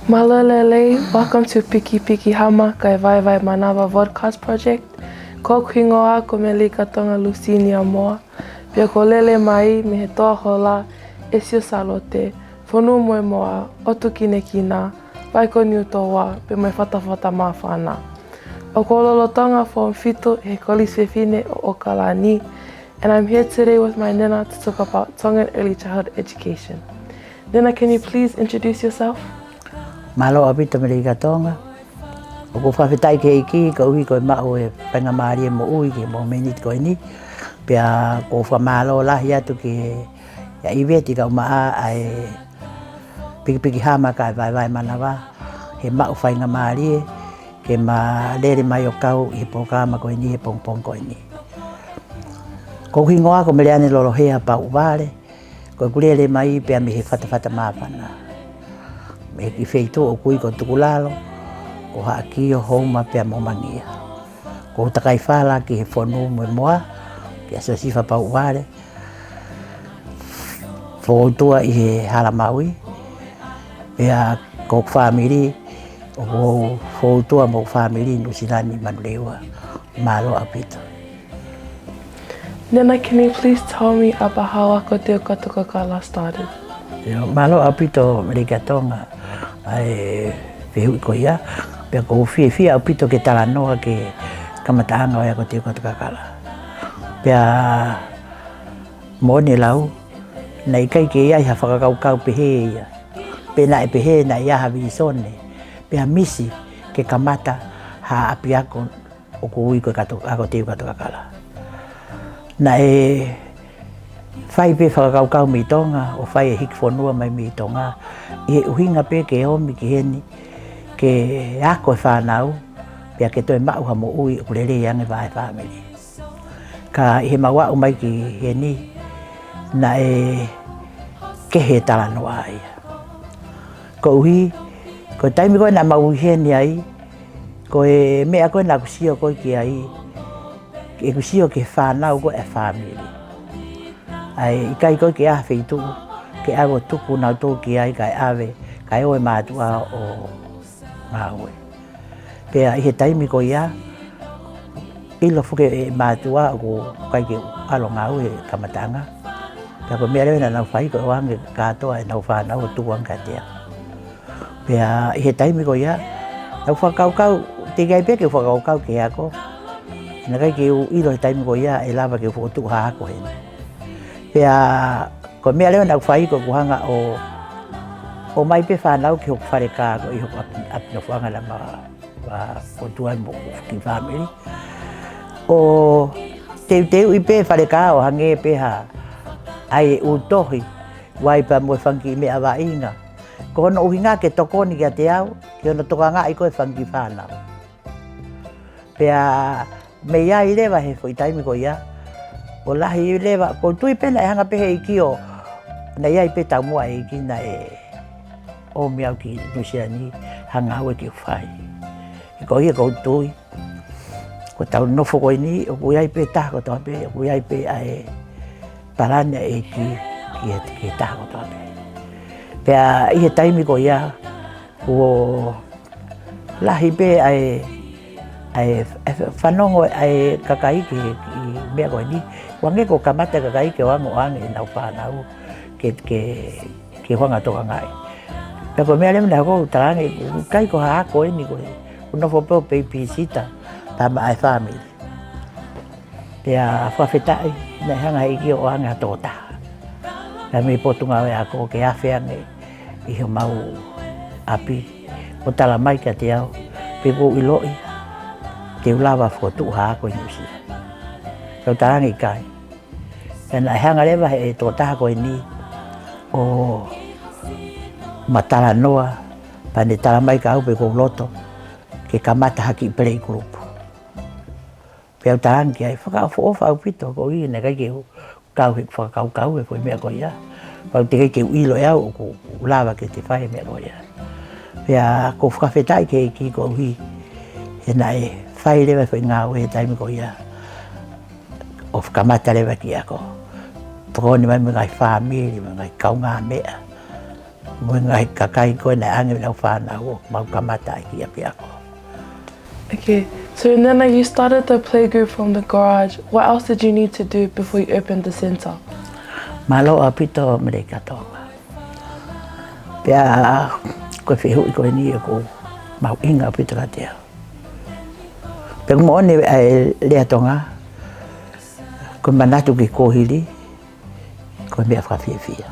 Malo lelei, welcome to PIKIPIKI HAMA KAE VAEVAE MANAVA vodcast project. Ko kuingoa ko Mele Ikatonga Lucinia moa. Pia ko lele mai me he toa hola e sio salote. Whonu moe moa, otu kine kina, vai ko niu toa, pe mai whatawhata maa whana. O ko lolotonga from Fito he Kau Fefine o Okalani, and I'm here today with my nana to talk about Tongan early childhood education. Nana, can you please introduce yourself? Malo apito Mele Ikatonga. O ko whawhetai ke iki, ka uhi koe mao e whainga maari e mo ui ke mo menit koe ni. Pia ko whamalo lahi atu ke ya iweti ka umaa ai PIKIPIKI HAMA KAE VAEVAE MANAVA. He mao whainga maari e ke ma lere mai o kau i pokama koe ni e pongpong koe ni. Ko hingoa ko Meleane Pau'uvale, ko kulele mai pia me he whatawhata mawhana. Me ki wheito o kui ko tukulalo, ko haaki o houma pia momangia. Ko takai whala ki he whonu mo moa, pia Sofai Pau'uvale. Whoutua i he halamaui, pia ko whamiri, o whoutua mo whamiri nusilani manulewa, Malo apito. Nana, can you please tell me about how Aotearoa Katukakala started? Malo apito Mele Ikatonga ai vehui ko ia pe ko fia apito ke talanoa ke kamataanga o Aotearoa Katukakala. Pe mone lau nei kai ke ia ha whakakaukau pehe ia. Pe na e pehe na ia ha visone. Pe misi ke kamata ha apiako o ko ui ko Aotearoa Katukakala. Na e whai pe whakakaukau mi Tonga, o whai e hiki whanua mai mi Tonga. I he uhinga pe ke omi ki heni, ke ako e whanau, pia ke toi mau ha mo ui o lelei ange vai family. Ka i he maua umai ki heni, na e kehe talanoa ai. Ko uhi, ko taimi koe na mau heni ai, ko e mea koe na kusio koe ki ai, e kusio ke whanau koe e family. Ai kai koe ke a wheitu, ke ago tuku nau tō ki ai kai awe, kai oe mātua o ngāoe. Pea i he taimi ko ia, ilo fuke e mātua o kai ke alo ngāoe kamatanga. Pea ko mea reo na nau whai ko wange kātoa e nau whanau o tukuang katea. Pea i he taimi ko ia, nau whakaukau, te kai pe ke whakaukau ke ako. Nā kai ke ilo he taimi ko ia, e lava ke whakotuku haako hene. Pea ko mea leo nau whai ko kuhanga o mai pe whanau ki hoku whare kā ko i hoku apina whanga na ko tuai mo ki family. O teu i pe whare kā o hange pe ha ai utohi wai pa mo whangi mea wa inga. Ko hono uhinga ke tokoni ki a te au, ki hono toka ngā i koe whangi whanau. Pea me ia i lewa he fo i taimi ko ia. O lahi i lewa, ko tui pena e hanga pehe i ki o na iai pe tau mua e ki na e o miau ki nusiani hanga aue ki o whai. I ko ia ko tui, ko tau nofo koe ni, o ko iai pe taha ko toa pe, o ko iai pe ae parania e ki taha ko toa pe. Pea i he taimi ko ia, ko lahi pe ae whanongo ai kakai ki mea koe ni. Wange ko kamata kakai ke wango ange i nau whanau ke whanga toka ngai. Pea ko mea lemu na ko tarange, kai ko haa koe ni koe. Unofo peo pei pisita, tama ai family. Pea whawhetai, na hanga iki o ange hatota. Pea me potunga oe ako ke awheange i ho mau api. O tala mai ka te au, pe ko iloi. Te ulawa whotu haa koe nusi. Kau tarangi kai. Pena hanga lewa he tō taha koe ni o matala noa, pane tala mai ka au pe kou loto, ke kamata haki play group. Pea tarangi ai, whakawha au pito, ko i ne kai ke kau he whakakau e koe mea koe ia. Pau te kai ke uilo e au o ko ulawa ke te whae mea koe ia. Pea ko whakawhetai ke ki ko ui, he na e whai lewa whai ngā ue he taimi ko ia. O whakamata lewa ki ako. Tokoni mai ngai whamiri, ngai kau ngā mea. Ngai kakai koe nai angi lau whānau mau kamata ki api ako. Okay, so then you started the playgroup from the garage. What else did you need to do before you opened the centre? Malo apito Mele Ikatonga. Pea koe whihui koe ni ko mau inga apito ka teo. Pea kumoone ai lea Tonga, koe manatu ki kohiri, koe mea whawhiawhia.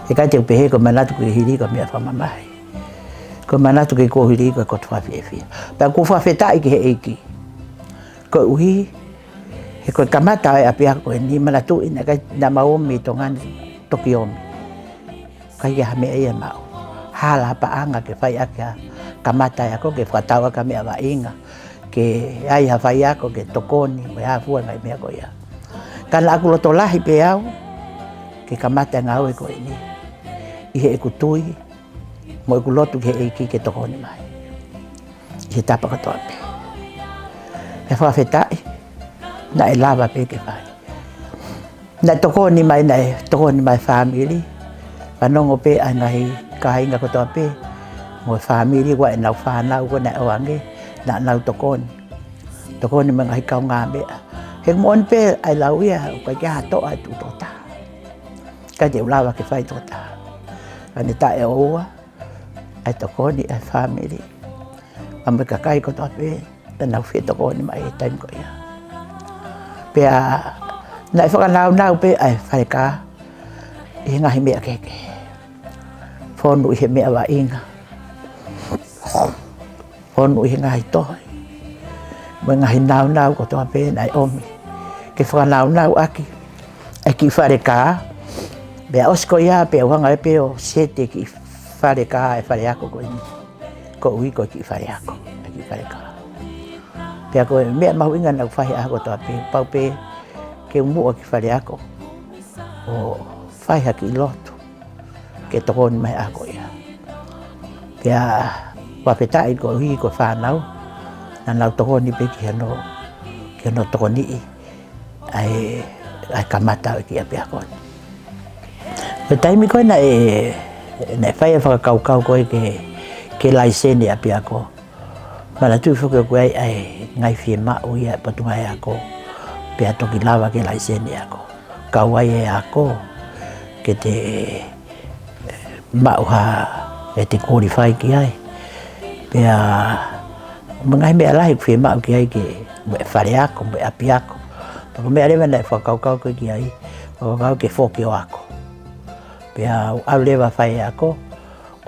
E kai te upehe koe manatu ki hiri koe mea whamamahi. Koe manatu ki kohiri koe koe whawhiawhia. Pea koe whawhetai ki he eiki. Koe uhi, he koe kamata e api ako e ni manatu ina kai na maomi Tongani toki omi. Kai ke hame e mau. Hala paanga ke whai ake kamata e ako ke whatawa ka mea wa inga. Ke ai ha whai ako ke tokoni me ha fua ngai mea koe ia. Kana aku loto lahi pe au ke kamata ngau e koe ni. I he eku tui mo eku lotu ke eiki ke tokoni mai. I he tapa katoa pe. E whawhetai na e lava pe ke whai. Na tokoni mai family. Panongo pe ai ngai kainga katoa pe. Mo family wa e nau whanau ko na oange. Na nau tokoni. Tokoni mga hikau ngā mea. He mon pe ai lau ia kai ke hatoa tu tota. Kai te ulawa ke whai tota. Ane ta e oa. Ai tokoni ai family. Ame kakai ko toa pe. Na nau whi tokoni mai e taim ko ia. Pea na e whakanau pe ai whai ka. I ngahi mea keke. Whonu i he mea wa inga. Whonu i he ngahi tohoi. Mo ngahi nau ko toa pe nai omi. Ke whakanau aki. E ki whare ka. Bea osko ia pe wanga e pe o sete ki whare ka e whare ako ko ini. Ko ui ko ki whare ako. E ki whare ka. Pea ko mea mahu inga nau whahi ako toa pe. Pau pe ke umua ki whare ako. O whai haki i lotu. Ke tokoni mai ako ia. Pea wapetai ko hui ko whanau. Na nau tokoni pe ki hano tokoni i. Ai kamata o ki api ako. Pe taimi koe na e whai e whakakaukau koe ke laisene api ako. Mana tui whuke koe ai ngai whie mau ia patunga e ako. Pea toki lawa ke laisene ako. Kauai e ako. Ke te mauha e te kori whai ki ai. Pea mangai mea lahi whie mau ki ai ke me whare ako, me api ako. Pako mea rewa nei whakaukau koe ki ai. Whakaukau ke whoke o ako. Pea au lewa whai ako.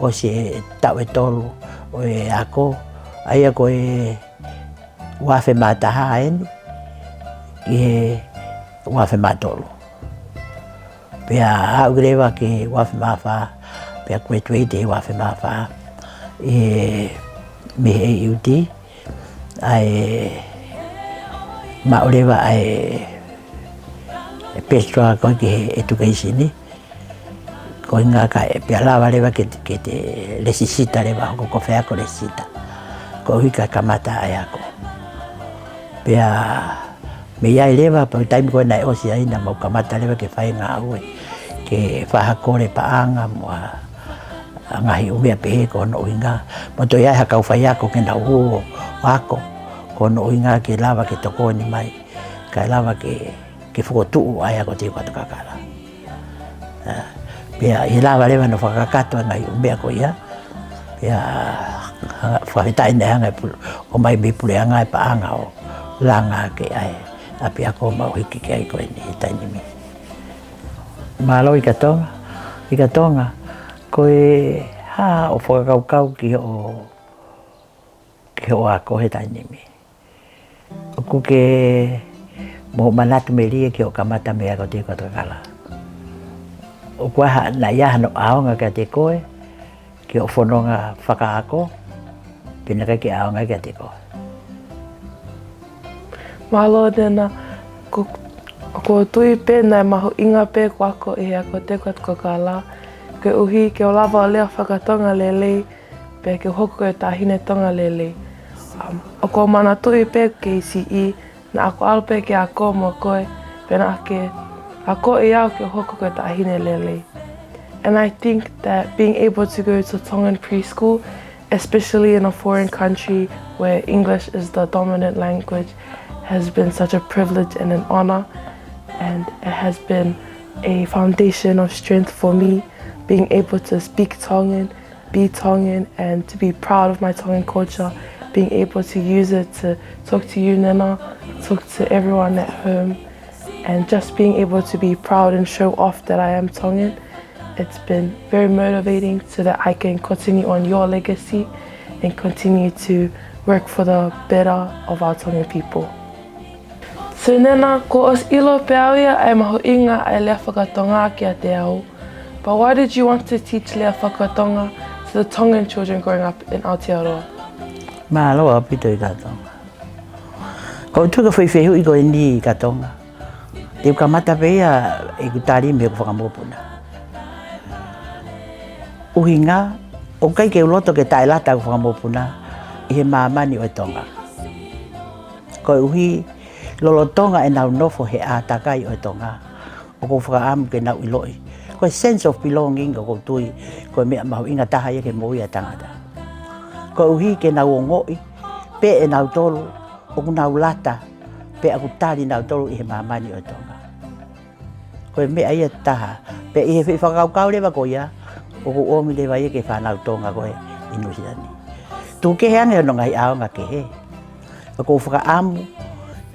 O se tau e tolu o e ako. Ai ako e wafe mataha eni. I he wafe matolu. Pea au rewa ke wafe mawha. Pea koe tue te wafe mawha. I me he iuti. Ai maurewa ai Petra koe ke education. Koe ngā kai pea lawa rewa ke te lesisita rewa hoko ko whea ko lesisita. Ko hika kamata ai ako. Pea me iai rewa pa taimi koe nai osi aina mau kamata rewa ke whai ngā ue. Ke whahakore paanga mua ngahi umea pehe ko no uinga. Moto iai hakau whai ako ke nau huo ako. Ko no uinga ke lawa ke tokoni mai. Kai lawa ke whukotuu ai ako te katu kakara. Pea i lawa rewa no whakakato ngahi umea ko ia. Pea whahetai nei hanga o mai me pule anga e paanga o langa ke ai. Api ako mau hiki ke ai koe ni taini mi. Malo Ikatonga. Koe ha o whakakaukau ki o ako he taini mi. O kuke mo manatu me rie ki o kamata me ako te katakala. O kua na ia no aonga ka te koe. Ki o whanonga whaka ako. Pina kai ki aonga ka te koe. Malo dena ko tui pe nai mahu inga pe ko ako e ako te katakala. Ke uhi ke o lava o lea whakatonga lelei. Pe ke hoko e tahine tonga lelei. O ko mana tui pe ke isi i. Na ako alpe ke ako mo koe. Pena ake ako e au ke hoko ke tahine lelei. And I think that being able to go to Tongan preschool, especially in a foreign country where English is the dominant language, has been such a privilege and an honor. And it has been a foundation of strength for me, being able to speak Tongan, be Tongan, and to be proud of my Tongan culture, being able to use it to talk to you, Nana, talk to everyone at home, and just being able to be proud and show off that I am Tongan. It's been very motivating so that I can continue on your legacy and continue to work for the better of our Tongan people. So Nana, ko os ilo peawia ai maho inga ai lea whakatonga ki a te au. But why did you want to teach lea whakatonga to the Tongan children growing up in Aotearoa? Malo a pito Ikatonga. Ko tuka whaiwhehu i ko e ni Ikatonga. Te ukamata pea e kutari me ko whakamopuna. Uhinga, o kai ke uloto ke tae lata ko whakamopuna i he maamani o e Tonga. Ko uhi lolo Tonga e nau nofo he ātakai o e Tonga. O ko whakaamu ke nau iloi. Ko sense of belonging ko tui ko mea mahu inga taha ia ke moia tangata. Ko uhi ke nau o ngoi, pe e nau tolu, o nau lata, pe aku tari nau tolu i he maamani o e Tonga. Ko mea ia taha, pe i he whakaukau lewa ko ia, o ko omi lewa ia ke whanau Tonga ko he inusidani. Tu ke he ane o ngai aonga ke he. O ko whakaamu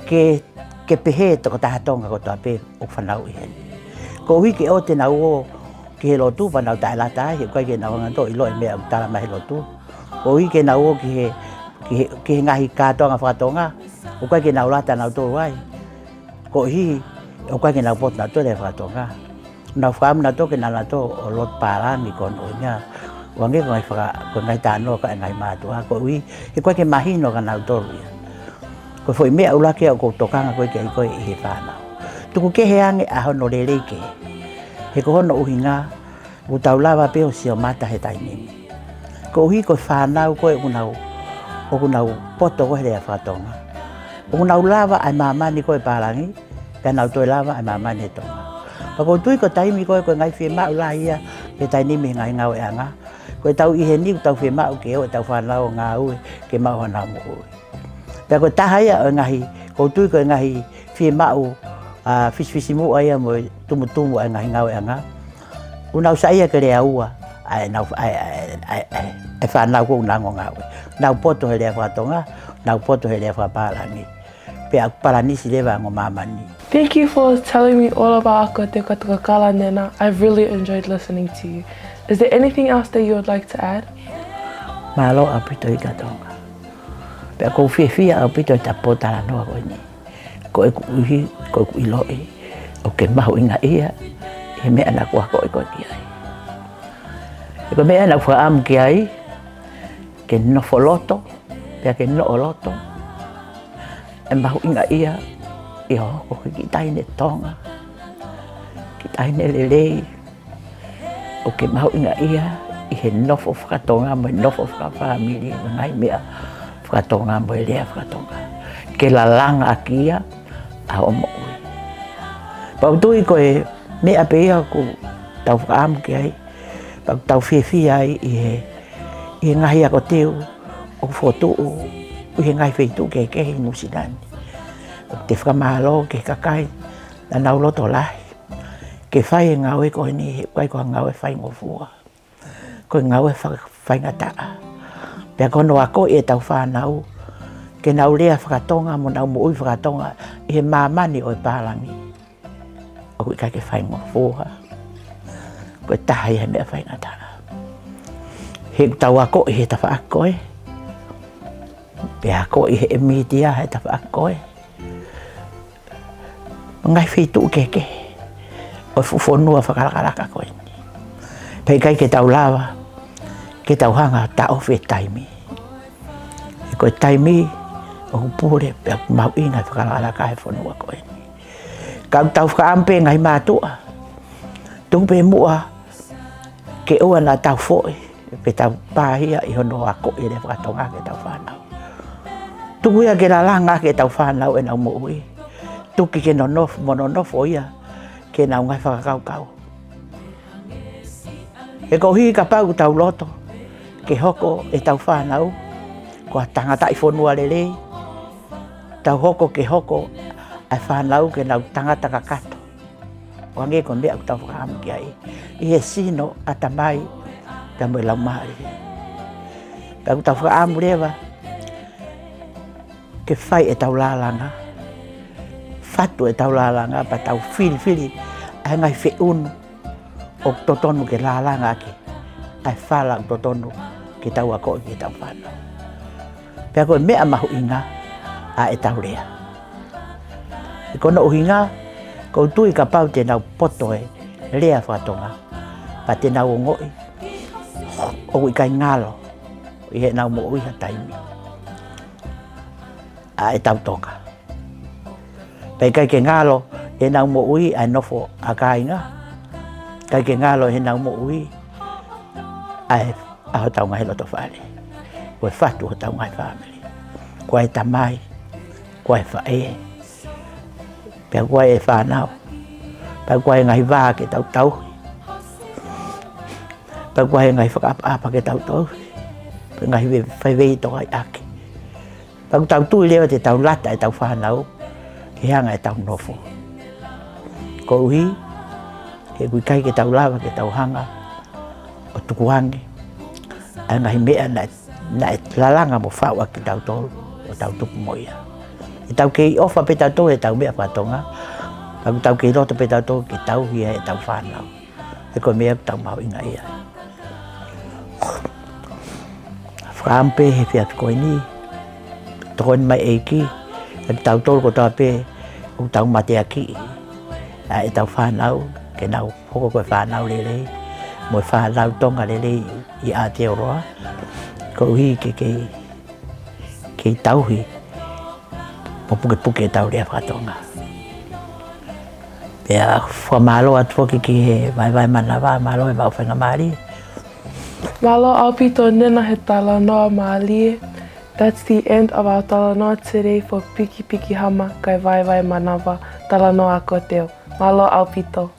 ke pehe toko taha Tonga ko toa pe o whanau i he. Ko uhi ke o te nau o ki he lotu whanau tae lata he kai ke nau nganto i loe mea o tala mahi lotu. Ko uhi ke nau o ki he ngahi kātonga whakatonga o kai ke nau lata nau tōru ai. Ko uhi o kai ke nau pot nau tōre whakatonga. Nau whaamu nau tō ke nau tō o lot pārangi kono o ngā wange ko ngai tāno ka ngai mātua. Ko uhi he kai ke mahino ka nau tōru ia. Ko foi mea ulake o ko tokanga koe ke i koe i he whanau. Tuku ke he ange a hono lelei ke. He ko hono uhinga, u tau lawa pe o si o mata he tainimi. Ko uhi koe whanau koe o kunau poto koe rea whakatonga. O kunau lawa ai mamani koe parangi, ka nau toi lawa ai mamani he tonga. Pa ko tui ko taimi koe ngai whi mau la ia, he tainimi ngai ngau e anga. Koe tau i he ni tau whi mau ke o tau whanau ngā ue ke mau hanau mo ue. Pa ko taha ia o ngahi, ko tui ko ngahi whi mau, fisi mo ai mo tumu ai ngai ngau anga unau saia ke rea ua ai nau ai fa nau ko nango ngau nau poto he rea Whakatonga nau poto he rea Whakaparangi pe ak paranisi lewa ngo mamani. Thank you for telling me all about Ako Te Katukakala, Nena. I've really enjoyed listening to you. Is there anything else that you would like to add? Malo a pito Ikatonga pe ko fia a pito ta potala no ko ni ko e uhi ko iloi o ke mahu inga ia he mea na kua ko ki ai ko mea na kua am ki ai ke no foloto pe ke no oloto e mahu inga ia i ho ko ki taine Tonga ki taine lelei o ke mahu inga ia i he nofo Whakatonga mo nofo Whakawhamiri ngai mea Whakatonga mo lea Whakatonga ke la langa kia a o mo ui. Pau tui koe mea pea ko tau whaamu ki ai, pau tau whiwhi ai i he ngahi ako teo o whotu i he ngai wheitu ke kehi nusinani. O te whamalo ke kakai na nau loto lahi. Ke whai e ngawe koe ni, koe koe ngawe whai ngofua. Koe ngawe whai ngataa. Pea kono ako e tau whanau, ke nau lea Whakatonga mo nau mo ui Whakatonga i he mamani o e parangi. O kui kai ke whai ngofua. Koe taha i he mea whai ngataa. He tau ako i he tawa akoe. Pea ako i he emitia he tawa akoe. Ngai whitu keke. O fufonua whakarakaraka koe ni. Pea kai ke tau lawa. Ke tau hanga ta ofe taimi. E koe taimi o pure pe mau inga whakarakaraka he whanua koe ni. Kau tau whakaampe ngai mātua. Tupe mua ke ua na tau foe. Pe tau pāhia i hono ako i re Whakatonga ke tau whanau. Tukuia ke la langa ke tau whanau e nau mo ui. Tuki ke no nofo ia ke nau ngai whakakaukau. E ko hi ka pau tau loto. Ke hoko e tau whanau. Ko tangata i whonua lelei. Tau hoko ke hoko ai whanau ke nau tangata kakato. Wange ko mea tau whakahamu ki ai. I he sino atamai ta mo lau maari. Tau tau whakahamu rewa. Ke whai e tau lalanga. Fatu e tau lalanga pa tau fili. Ai ngai whi unu. O totonu ke lalanga ke. Ai whala o totonu ke tau ako ke tau whanau. Pea koe mea mahu inga a e tau rea. I kona uhinga, kou tui ka pau te nau poto e rea whatonga. Pa te nau o ngoi. O i kai ngalo. I he nau mo uiha taimi. A e tau Tonga. Pei kai ke ngalo e nau mo ui ai nofo a kainga. Kai ke ngalo e nau mo ui ai aho tau ngahi loto whare. Koe whatu ho tau ngahi family. Koe tamai. Koe whae. Pea koe e whanau. Pea koe ngahi waa ke tau tau. Pea koe ngahi whakaapa ke tau tau. Pea ngahi whaiwei toka i ake. Pea tau tui lewa te tau lata e tau whanau. Ke hanga e tau nofo. Ko uhi. Ke kui kai ke tau lawa ke tau hanga. O tukuhangi. Ai ngahi mea na e lalanga mo whaua ki tau tolu. O tau tuku moia. E tau kei ofa pe tau tolu e tau mea whatonga. Pau tau kei roto pe tau tolu ki tau hia e tau whanau. E koe mea tau mau inga ia. Whaampe he whiat koe ni. Tokoen mai eiki. E tau tolu ko tau pe. O tau matea ki. E tau whanau. Ke nau hoko koe whanau lelei. Mo whanau Tonga lelei i Aotearoa. Ko uhi ke tauhi. Mo puke e tau rea whatonga. Pea wha Malo atu hoki ki he vaevae manava. Malo e mau whenga maari. Malo aupito nena he talanoa maali. That's the end of our talanoa today for PIKIPIKI HAMA KAE VAEVAE MANAVA talanoa ko teo. Malo aupito.